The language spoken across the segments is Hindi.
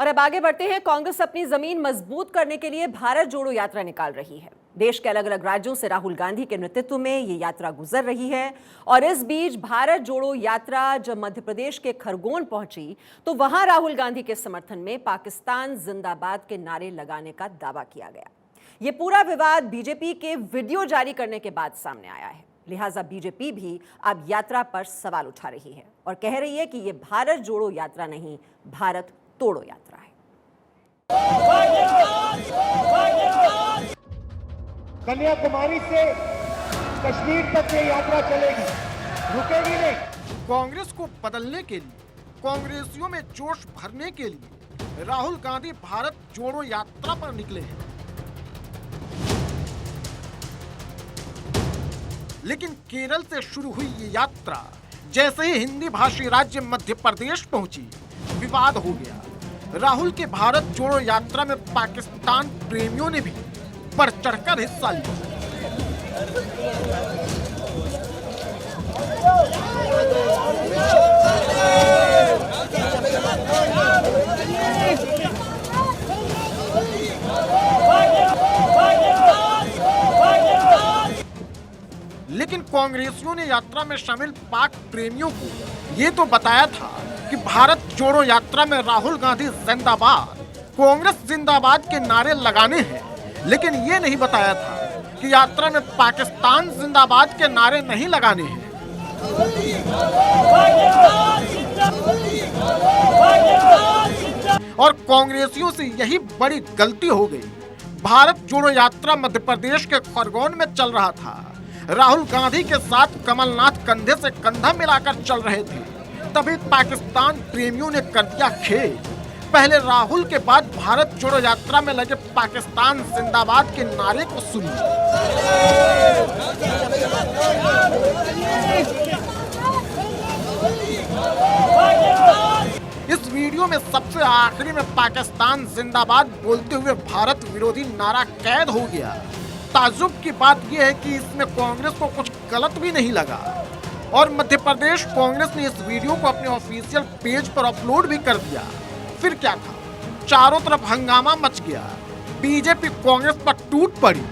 और अब आगे बढ़ते हैं। कांग्रेस अपनी जमीन मजबूत करने के लिए भारत जोड़ो यात्रा निकाल रही है। देश के अलग अलग राज्यों से राहुल गांधी के नेतृत्व में ये यात्रा गुजर रही है। और इस बीच भारत जोड़ो यात्रा जब मध्य प्रदेश के खरगोन पहुंची तो वहां राहुल गांधी के समर्थन में पाकिस्तान जिंदाबाद के नारे लगाने का दावा किया गया। ये पूरा विवाद बीजेपी के वीडियो जारी करने के बाद सामने आया है। लिहाजा बीजेपी भी अब यात्रा पर सवाल उठा रही है और कह रही है कि ये भारत जोड़ो यात्रा नहीं, भारत तोड़ो यात्रा है। कन्याकुमारी से कश्मीर तक ये यात्रा चलेगी, रुकेगी नहीं। कांग्रेस को बदलने के लिए, कांग्रेसियों में जोश भरने के लिए राहुल गांधी भारत जोड़ो यात्रा पर निकले हैं। लेकिन केरल से शुरू हुई ये यात्रा जैसे ही हिंदी भाषी राज्य मध्य प्रदेश पहुंची, विवाद हो गया। राहुल के भारत जोड़ो यात्रा में पाकिस्तान प्रेमियों ने भी बढ़ चढ़कर हिस्सा लिया। लेकिन कांग्रेसियों ने यात्रा में शामिल पाक प्रेमियों को ये तो बताया था कि भारत जोड़ो यात्रा में राहुल गांधी जिंदाबाद, कांग्रेस जिंदाबाद के नारे लगाने हैं, लेकिन ये नहीं बताया था कि यात्रा में पाकिस्तान जिंदाबाद के नारे नहीं लगाने हैं। और कांग्रेसियों से यही बड़ी गलती हो गई। भारत जोड़ो यात्रा मध्य प्रदेश के खरगोन में चल रहा था। राहुल गांधी के साथ कमलनाथ कंधे से कंधा मिलाकर चल रहे थे, तभी पाकिस्तान प्रेमियों ने कर दिया खेल। पहले राहुल के बाद भारत जोड़ो यात्रा में लगे पाकिस्तान जिंदाबाद के नारे को सुनिए। इस वीडियो में सबसे आखिरी में पाकिस्तान जिंदाबाद बोलते हुए भारत विरोधी नारा कैद हो गया। ताज्जुब की बात यह है कि इसमें कांग्रेस को कुछ गलत भी नहीं लगा और मध्य प्रदेश कांग्रेस ने इस वीडियो को अपने ऑफिशियल पेज पर अपलोड भी कर दिया। फिर क्या था, चारों तरफ हंगामा मच गया। बीजेपी कांग्रेस पर टूट पड़ी।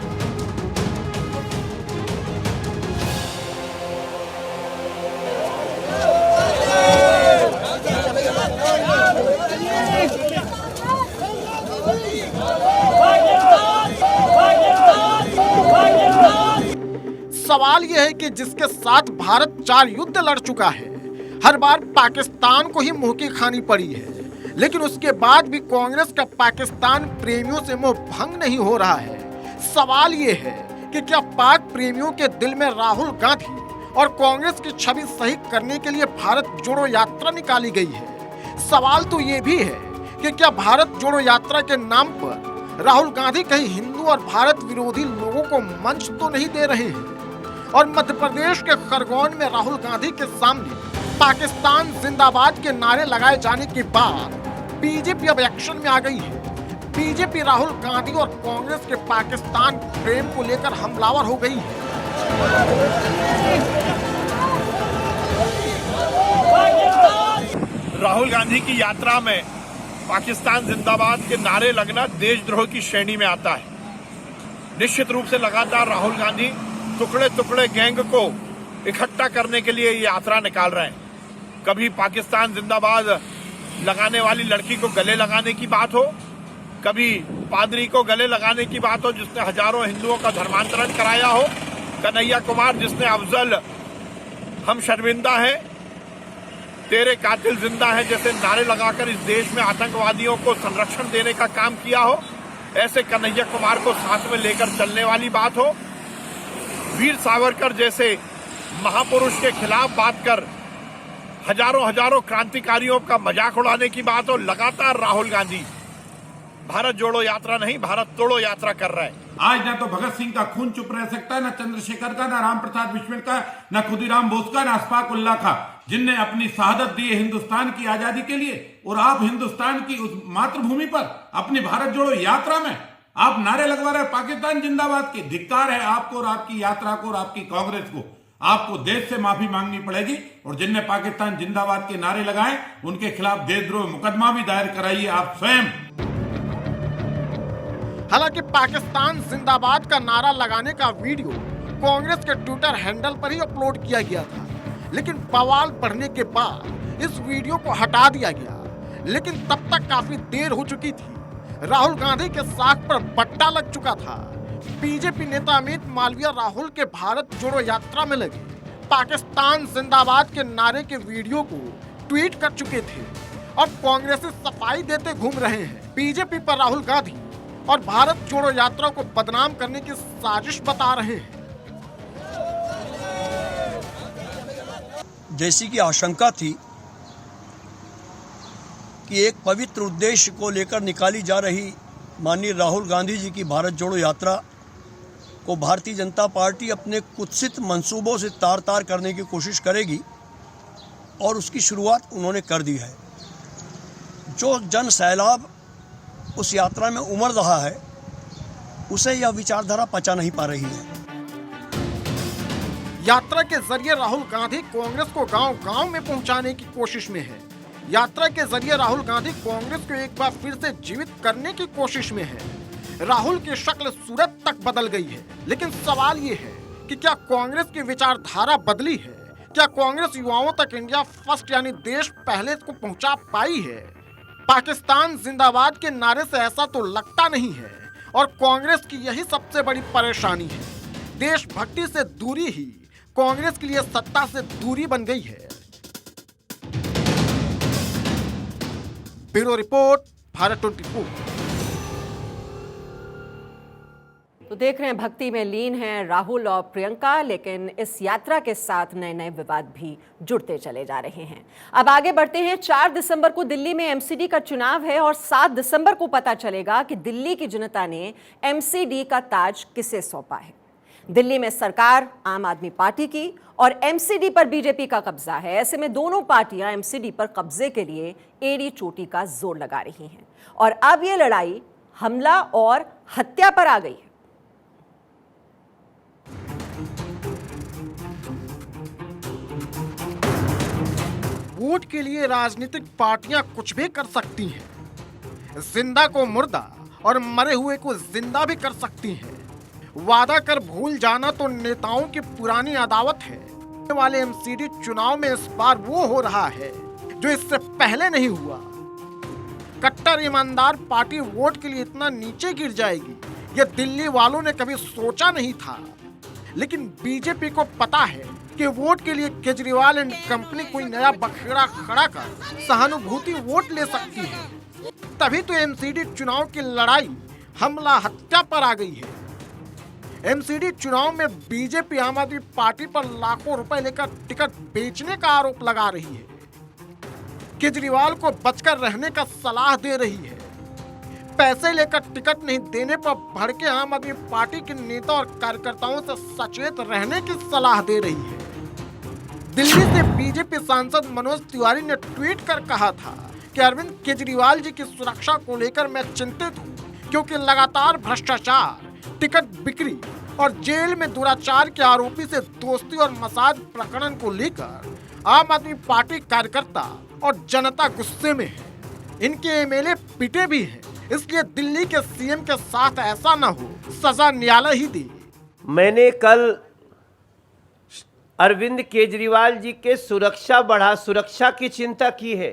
सवाल यह है कि जिसके साथ भारत 4 युद्ध लड़ चुका है, हर बार पाकिस्तान को ही मुंह की खानी पड़ी है, लेकिन उसके बाद भी कांग्रेस का पाकिस्तान प्रेमियों से मोह भंग नहीं हो रहा है। सवाल ये है कि क्या पाक प्रेमियों के दिल में राहुल गांधी और कांग्रेस की छवि सही करने के लिए भारत जोड़ो यात्रा निकाली गई है। सवाल तो ये भी है कि क्या भारत जोड़ो यात्रा के नाम पर राहुल गांधी कहीं हिंदू और भारत विरोधी लोगों को मंच तो नहीं दे रहे हैं। और मध्य प्रदेश के खरगोन में राहुल गांधी के सामने पाकिस्तान जिंदाबाद के नारे लगाए जाने के बाद बीजेपी अब एक्शन में आ गई है। बीजेपी राहुल गांधी और कांग्रेस के पाकिस्तान प्रेम को लेकर हमलावर हो गई है। राहुल गांधी की यात्रा में पाकिस्तान जिंदाबाद के नारे लगना देशद्रोह की श्रेणी में आता है। निश्चित रूप से लगातार राहुल गांधी टुकड़े टुकड़े गैंग को इकट्ठा करने के लिए ये यात्रा निकाल रहे हैं। कभी पाकिस्तान जिंदाबाद लगाने वाली लड़की को गले लगाने की बात हो, कभी पादरी को गले लगाने की बात हो जिसने हजारों हिंदुओं का धर्मांतरण कराया हो, कन्हैया कुमार जिसने अफजल हम शर्मिंदा हैं, तेरे कातिल जिंदा है जैसे नारे लगाकर इस देश में आतंकवादियों को संरक्षण देने का काम किया हो, ऐसे कन्हैया कुमार को साथ में लेकर चलने वाली बात हो, वीर सावरकर जैसे महापुरुष के खिलाफ बात कर हजारों क्रांतिकारियों का मजाक उड़ाने की बात हो। लगातार राहुल गांधी भारत जोड़ो यात्रा नहीं, भारत तोड़ो यात्रा कर रहा है। आज ना तो भगत सिंह का खून चुप रह सकता है, ना चंद्रशेखर का, ना राम प्रसाद बिस्मिल का, ना खुदीराम बोस का, ना अशफाक उल्लाह का, जिनने अपनी शहादत दी है हिंदुस्तान की आजादी के लिए। और आप हिंदुस्तान की उस मातृभूमि पर अपनी भारत जोड़ो यात्रा में आप नारे लगवा रहे हैं पाकिस्तान जिंदाबाद के। धिक्कार है आपको और आपकी यात्रा को और आपकी कांग्रेस को। आपको देश से माफी मांगनी पड़ेगी और जिनने पाकिस्तान जिंदाबाद के नारे लगाए उनके खिलाफ देशद्रोह मुकदमा भी दायर कराइए आप स्वयं। हालांकि पाकिस्तान जिंदाबाद का नारा लगाने का वीडियो कांग्रेस के ट्विटर हैंडल पर ही अपलोड किया गया था, लेकिन बवाल बढ़ने के बाद इस वीडियो को हटा दिया गया। लेकिन तब तक काफी देर हो चुकी थी। राहुल गांधी के साख पर बट्टा लग चुका था। बीजेपी नेता अमित मालविया राहुल के भारत जोड़ो यात्रा में लगे पाकिस्तान जिंदाबाद के नारे के वीडियो को ट्वीट कर चुके थे और कांग्रेसी सफाई देते घूम रहे हैं। बीजेपी पर राहुल गांधी और भारत जोड़ो यात्रा को बदनाम करने की साजिश बता रहे हैं। जैसी की आशंका थी कि एक पवित्र उद्देश्य को लेकर निकाली जा रही माननीय राहुल गांधी जी की भारत जोड़ो यात्रा को भारतीय जनता पार्टी अपने कुत्सित मंसूबों से तार तार करने की कोशिश करेगी और उसकी शुरुआत उन्होंने कर दी है। जो जन सैलाब उस यात्रा में उमड़ रहा है उसे यह विचारधारा पचा नहीं पा रही है। यात्रा के जरिए राहुल गांधी कांग्रेस को गांव-गांव में पहुंचाने की कोशिश में है। यात्रा के जरिए राहुल गांधी कांग्रेस को एक बार फिर से जीवित करने की कोशिश में है। राहुल की शक्ल सूरत तक बदल गई है, लेकिन सवाल ये है कि क्या कांग्रेस की विचारधारा बदली है? क्या कांग्रेस युवाओं तक इंडिया फर्स्ट यानी देश पहले को पहुंचा पाई है? पाकिस्तान जिंदाबाद के नारे से ऐसा तो लगता नहीं है और कांग्रेस की यही सबसे बड़ी परेशानी है। देशभक्ति से दूरी ही कांग्रेस के लिए सत्ता से दूरी बन गई है। Bureau report, Bharat 24। तो देख रहे हैं भक्ति में लीन हैं राहुल और प्रियंका, लेकिन इस यात्रा के साथ नए नए विवाद भी जुड़ते चले जा रहे हैं। अब आगे बढ़ते हैं। 4 दिसंबर को दिल्ली में एमसीडी का चुनाव है और 7 दिसंबर को पता चलेगा कि दिल्ली की जनता ने एमसीडी का ताज किसे सौंपा है। दिल्ली में सरकार आम आदमी पार्टी की और एमसीडी पर बीजेपी का कब्जा है। ऐसे में दोनों पार्टियां एमसीडी पर कब्जे के लिए एड़ी चोटी का जोर लगा रही हैं और अब ये लड़ाई हमला और हत्या पर आ गई है। वोट के लिए राजनीतिक पार्टियां कुछ भी कर सकती हैं। जिंदा को मुर्दा और मरे हुए को जिंदा भी कर सकती हैं। वादा कर भूल जाना तो नेताओं की पुरानी अदावत है। वाले एमसीडी चुनाव में इस बार वो हो रहा है जो इससे पहले नहीं हुआ। कट्टर ईमानदार पार्टी वोट के लिए इतना नीचे गिर जाएगी, यह दिल्ली वालों ने कभी सोचा नहीं था। लेकिन बीजेपी को पता है कि वोट के लिए केजरीवाल एंड कंपनी कोई नया बखेड़ा खड़ा कर सहानुभूति वोट ले सकती है। तभी तो एमसीडी चुनाव की लड़ाई हमला हत्या पर आ गई है। एमसीडी चुनाव में बीजेपी आम आदमी पार्टी पर लाखों रुपए लेकर टिकट बेचने का आरोप लगा रही है। केजरीवाल को बचकर रहने का सलाह दे रही है। पैसे लेकर टिकट नहीं देने पर भड़के आम आदमी पार्टी के नेता और कार्यकर्ताओं से सचेत रहने की सलाह दे रही है। दिल्ली से बीजेपी सांसद मनोज तिवारी ने ट्वीट कर कहा था कि अरविंद केजरीवाल जी की सुरक्षा को लेकर मैं चिंतित हूँ, क्योंकि लगातार भ्रष्टाचार, टिकट बिक्री और जेल में दुराचार के आरोपी से दोस्ती और मसाज प्रकरण को लेकर आम आदमी पार्टी कार्यकर्ता और जनता गुस्से में है। इनके एमएलए पिटे भी हैं, इसलिए दिल्ली के सीएम के साथ ऐसा न हो, सजा न्यायालय ही दे। मैंने कल अरविंद केजरीवाल जी के सुरक्षा की चिंता की है।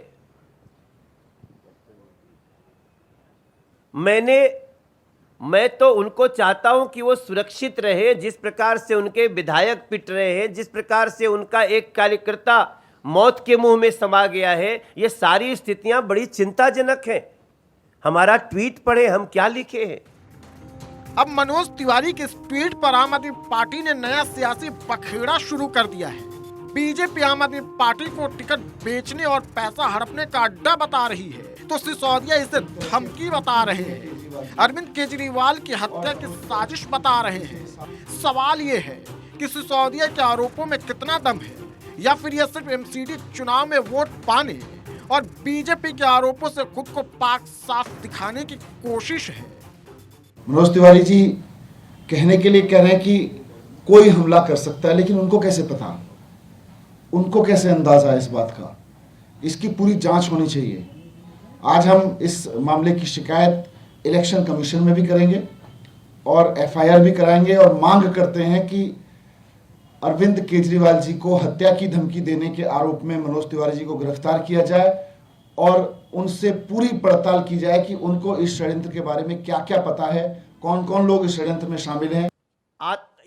मैं तो उनको चाहता हूं कि वो सुरक्षित रहे। जिस प्रकार से उनके विधायक पिट रहे हैं, जिस प्रकार से उनका एक कार्यकर्ता मौत के मुंह में समा गया है, ये सारी स्थितियां बड़ी चिंताजनक हैं। हमारा ट्वीट पढ़े, हम क्या लिखे हैं। अब मनोज तिवारी के इस ट्वीट पर आम आदमी पार्टी ने नया सियासी बखेड़ा शुरू कर दिया है। बीजेपी आम आदमी पार्टी को टिकट बेचने और पैसा हड़पने का अड्डा बता रही है, तो सिसोदिया इसे धमकी बता रहे हैं। अरविंद केजरीवाल की हत्या की साजिश बता रहे हैं। सवाल ये है कि सिसोदिया के आरोपों में कितना दम है, या फिर यह सिर्फ एमसीडी चुनाव में वोट पाने और बीजेपी के आरोपों से खुद को पाक साफ दिखाने की कोशिश है। मनोज तिवारी जी कहने के लिए कह रहे हैं कि कोई हमला कर सकता है, लेकिन उनको कैसे पता, उनको कैसे अंदाजा है इस बात का? इसकी पूरी जांच होनी चाहिए। आज हम इस मामले की शिकायत इलेक्शन कमीशन में भी करेंगे और एफआईआर भी कराएंगे और मांग करते हैं कि अरविंद केजरीवाल जी को हत्या की धमकी देने के आरोप में मनोज तिवारी जी को गिरफ्तार किया जाए और उनसे पूरी पड़ताल की जाए कि उनको इस षड्यंत्र के बारे में क्या क्या पता है, कौन कौन लोग इस षड्यंत्र में शामिल हैं।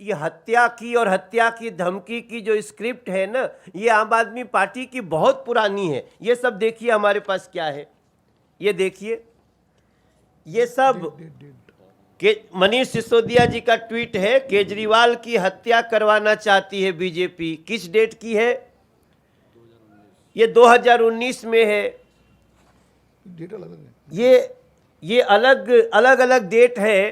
ये हत्या की और हत्या की धमकी की जो स्क्रिप्ट है ना, ये आम आदमी पार्टी की बहुत पुरानी है। ये सब देखिए हमारे पास क्या है, ये देखिए, ये सब मनीष सिसोदिया जी का ट्वीट है। केजरीवाल की हत्या करवाना चाहती है बीजेपी। किस डेट की है? ये 2019 में है। ये अलग अलग डेट है।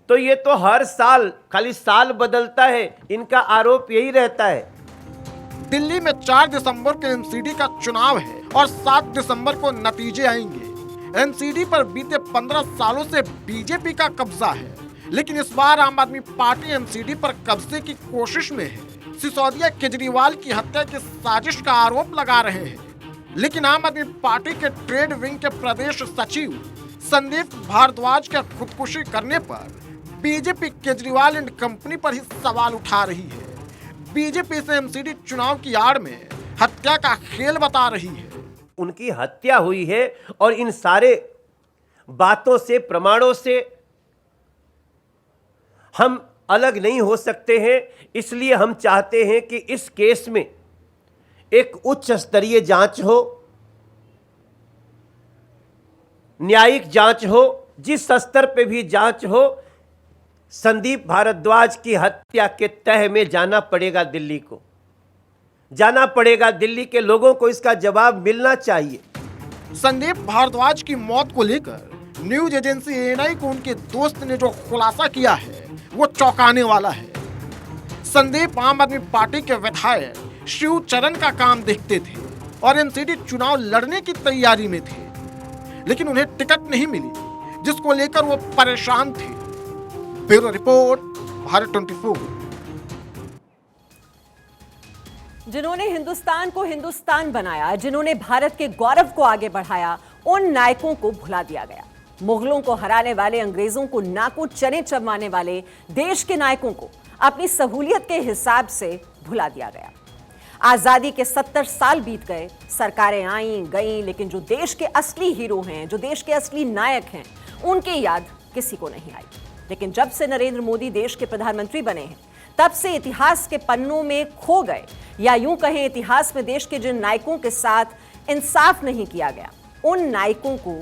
तो ये तो हर साल, खाली साल बदलता है, इनका आरोप यही रहता है। दिल्ली में 4 दिसंबर को एनसीडी का चुनाव है और 7 दिसंबर को नतीजे आएंगे। एनसीडी पर बीते 15 सालों से बीजेपी का कब्जा है, लेकिन इस बार आम आदमी पार्टी एनसीडी पर कब्जे की कोशिश में है। सिसोदिया केजरीवाल की हत्या की साजिश का आरोप लगा रहे हैं, लेकिन आम आदमी पार्टी के ट्रेड विंग के प्रदेश सचिव संदीप भारद्वाज के खुदकुशी करने पर बीजेपी केजरीवाल एंड कंपनी पर ही सवाल उठा रही है। बीजेपी से एमसीडी चुनाव की आड़ में हत्या का खेल बता रही है। उनकी हत्या हुई है और इन सारे बातों से, प्रमाणों से हम अलग नहीं हो सकते हैं। इसलिए हम चाहते हैं कि इस केस में एक उच्च स्तरीय जांच हो, न्यायिक जांच हो, जिस स्तर पे भी जांच हो। संदीप भारद्वाज की हत्या के तह में जाना पड़ेगा, दिल्ली को जाना पड़ेगा। दिल्ली के लोगों को इसका जवाब मिलना चाहिए। संदीप भारद्वाज की मौत को लेकर न्यूज एजेंसी एएनआई को उनके दोस्त ने जो खुलासा किया है वो चौंकाने वाला है। संदीप आम आदमी पार्टी के विधायक शिव चरण का काम देखते थे और एमसीडी चुनाव लड़ने की तैयारी में थे, लेकिन उन्हें टिकट नहीं मिली, जिसको लेकर वो परेशान थे। Bureau report, Bharat 24। जिन्होंने हिंदुस्तान को हिंदुस्तान बनाया, जिन्होंने भारत के गौरव को आगे बढ़ाया, उन नायकों को भुला दिया गया। मुगलों को हराने वाले, अंग्रेजों को नाकों चने चबाने वाले देश के नायकों को अपनी सहूलियत के हिसाब से भुला दिया गया। आजादी के 70 साल बीत गए, सरकारें आईं गईं, लेकिन जो देश के असली हीरो हैं, जो देश के असली नायक हैं, उनकी याद किसी को नहीं आई। लेकिन जब से नरेंद्र मोदी देश के प्रधानमंत्री बने हैं, तब से इतिहास के पन्नों में खो गए, या यूं कहें इतिहास में देश के जिन नायकों के साथ इंसाफ नहीं किया गया, उन नायकों को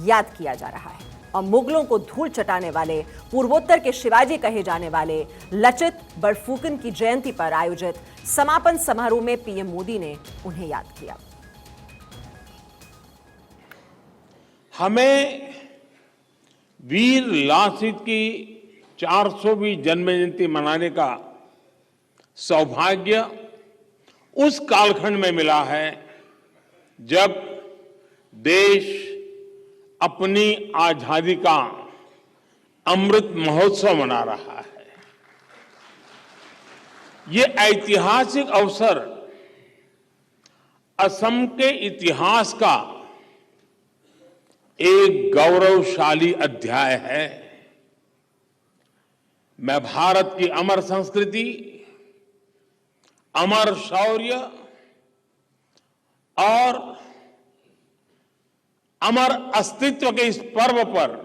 याद किया जा रहा है। और मुगलों को धूल चटाने वाले, पूर्वोत्तर के शिवाजी कहे जाने वाले लचित बरफुकन की जयंती पर आयोजित समापन समारोह में पीएम मोदी ने उन्हें याद किया। हमें वीर लासित की 400वीं जन्म जयंती मनाने का सौभाग्य उस कालखंड में मिला है जब देश अपनी आजादी का अमृत महोत्सव मना रहा है। ये ऐतिहासिक अवसर असम के इतिहास का एक गौरवशाली अध्याय है। मैं भारत की अमर संस्कृति, अमर शौर्य और अमर अस्तित्व के इस पर्व पर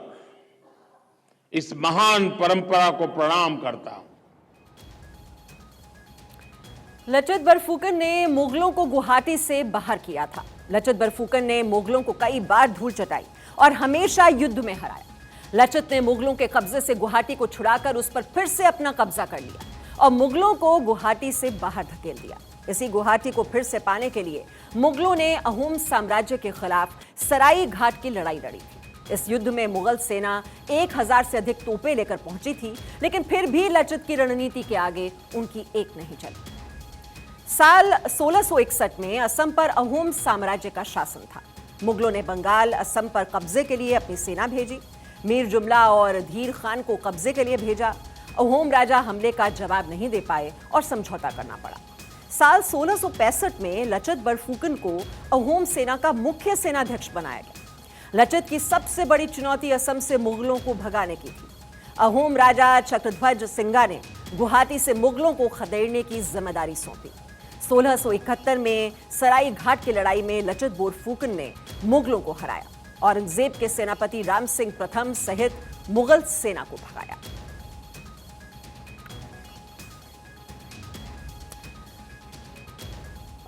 इस महान परंपरा को प्रणाम करता हूं। लचित बरफुकन ने मुगलों को गुवाहाटी से बाहर किया था। लचित बरफुकन ने मुगलों को कई बार धूल चटाई और हमेशा युद्ध में हराया। लचित ने मुगलों के कब्जे से गुवाहाटी को छुड़ाकर उस पर फिर से अपना कब्जा कर लिया और मुगलों को गुवाहाटी से बाहर धकेल दिया। इसी गुवाहाटी को फिर से पाने के लिए मुगलों ने अहोम साम्राज्य के खिलाफ सराई घाट की लड़ाई लड़ी थी। इस युद्ध में मुगल सेना 1000 से अधिक तोपें लेकर पहुंची थी, लेकिन फिर भी लचित की रणनीति के आगे उनकी एक नहीं चली। साल 1661 में असम पर अहोम साम्राज्य का शासन था। मुगलों ने बंगाल, असम पर कब्जे के लिए अपनी सेना भेजी। मीर जुमला और धीर खान को कब्जे के लिए भेजा। अहोम राजा हमले का जवाब नहीं दे पाए और समझौता करना पड़ा। साल 1665 में लचित बरफुकन को अहोम सेना का मुख्य सेनाध्यक्ष बनाया गया। लचित की सबसे बड़ी चुनौती असम से मुगलों को भगाने की थी। अहोम राजा चक्रध्वज सिंगा ने गुवाहाटी से मुगलों को खदेड़ने की जिम्मेदारी सौंपी। 1671 में सराई घाट की लड़ाई में लचित बोरफुकन ने मुगलों को हराया। औरंगजेब के सेनापति राम सिंह प्रथम सहित मुगल सेना को भगाया।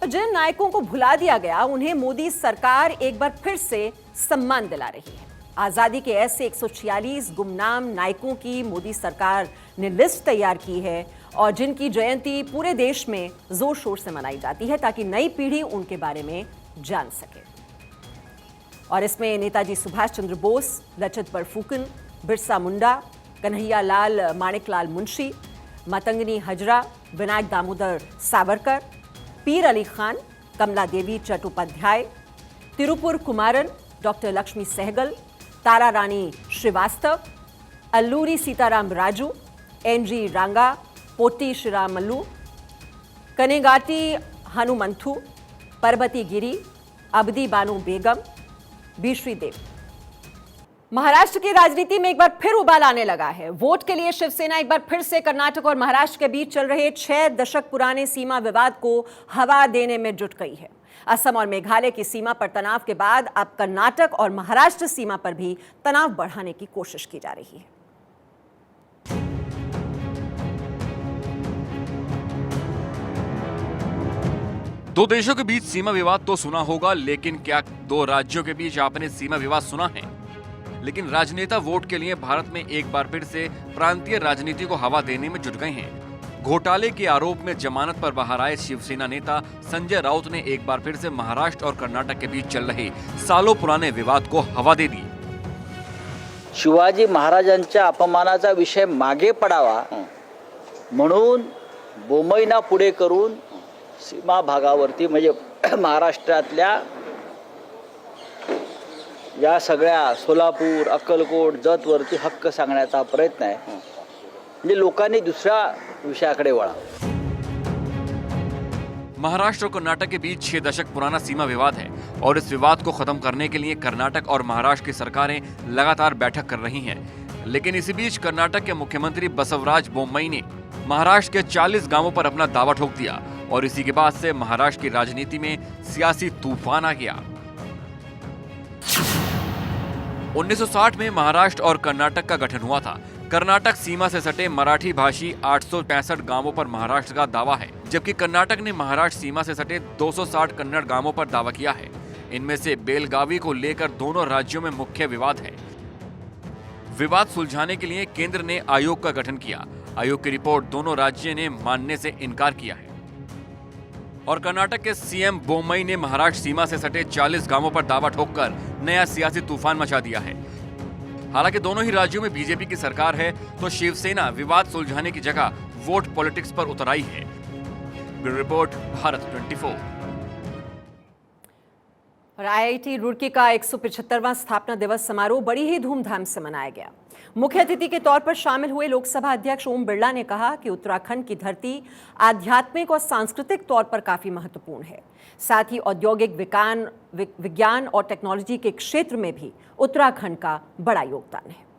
जिन नायकों को भुला दिया गया उन्हें मोदी सरकार एक बार फिर से सम्मान दिला रही है। आजादी के ऐसे 146 गुमनाम नायकों की मोदी सरकार ने लिस्ट तैयार की है और जिनकी जयंती पूरे देश में जोर शोर से मनाई जाती है ताकि नई पीढ़ी उनके बारे में जान सके। और इसमें नेताजी सुभाष चंद्र बोस, लचित बरफुकन, बिरसा मुंडा, कन्हैया लाल माणिकलाल मुंशी, मातंगनी हजरा, विनायक दामोदर सावरकर, पीर अली खान, कमला देवी चट्टोपाध्याय, तिरुपुर कुमारन, डॉक्टर लक्ष्मी सहगल, तारा रानी श्रीवास्तव, अल्लूरी सीताराम राजू, एनजी रांगा, पोटी श्रीरामल्लू, कनेगाटी हनुमंथु, परबती गिरी, अबदी बानो बेगम, बीश्री देव। महाराष्ट्र की राजनीति में एक बार फिर उबाल आने लगा है। वोट के लिए शिवसेना एक बार फिर से कर्नाटक और महाराष्ट्र के बीच चल रहे 6 दशक पुराने सीमा विवाद को हवा देने में जुट गई है। असम और मेघालय की सीमा पर तनाव के बाद अब कर्नाटक और महाराष्ट्र सीमा पर भी तनाव बढ़ाने की कोशिश की जा रही है। दो देशों के बीच सीमा विवाद तो सुना होगा, लेकिन क्या दो राज्यों के बीच आपने सीमा विवाद सुना है? लेकिन राजनेता वोट के लिए भारत में एक बार फिर से प्रांतीय राजनीति को हवा देने में जुट गए हैं। घोटाले के आरोप में जमानत पर बाहर आए शिवसेना नेता संजय राउत ने एक बार फिर से महाराष्ट्र और कर्नाटक के बीच चल रहे सालों पुराने विवाद को हवा दे दी। शिवाजी महाराजांच्या अपमानाचा विषय मागे पडावा म्हणून बोमैना पुढे करून सीमा भागावरती म्हणजे महाराष्ट्रातल्या या सगळ्या सोलापूर, अक्कलकोट, जतवरती हक्क सांगण्याचा प्रयत्न आहे। म्हणजे लोकांनी दुसऱ्या विषयाकडे वळावं। महाराष्ट्र और कर्नाटक के बीच 6 दशक पुराना सीमा विवाद है और इस विवाद को खत्म करने के लिए कर्नाटक और महाराष्ट्र की सरकारें लगातार बैठक कर रही हैं। लेकिन इसी बीच कर्नाटक के मुख्यमंत्री बसवराज बोम्मई ने महाराष्ट्र के 40 गांवों पर अपना दावा ठोक दिया और इसी के बाद से महाराष्ट्र की राजनीति में सियासी तूफान आ गया। 1960 में महाराष्ट्र और कर्नाटक का गठन हुआ था। कर्नाटक सीमा से सटे मराठी भाषी 865 गांवों पर महाराष्ट्र का दावा है, जबकि कर्नाटक ने महाराष्ट्र सीमा से सटे 260 कन्नड़ गांवों पर दावा किया है। इनमें से बेलगावी को लेकर दोनों राज्यों में मुख्य विवाद है। विवाद सुलझाने के लिए केंद्र ने आयोग का गठन किया। आयोग की रिपोर्ट दोनों राज्यों ने मानने से इनकार किया है और कर्नाटक के सीएम बोम्मई ने महाराष्ट्र सीमा से सटे 40 गांवों पर दावा ठोककर नया सियासी तूफान मचा दिया है। हालांकि दोनों ही राज्यों में बीजेपी की सरकार है, तो शिवसेना विवाद सुलझाने की जगह वोट पॉलिटिक्स पर उतर आई है। Bureau report, Bharat 24। और आईआईटी रुड़की का 175वां स्थापना दिवस समारोह बड़ी ही धूमधाम से मनाया गया। मुख्य अतिथि के तौर पर शामिल हुए लोकसभा अध्यक्ष ओम बिरला ने कहा कि उत्तराखंड की धरती आध्यात्मिक और सांस्कृतिक तौर पर काफी महत्वपूर्ण है। साथ ही औद्योगिक विज्ञान और टेक्नोलॉजी के क्षेत्र में भी उत्तराखंड का बड़ा योगदान है।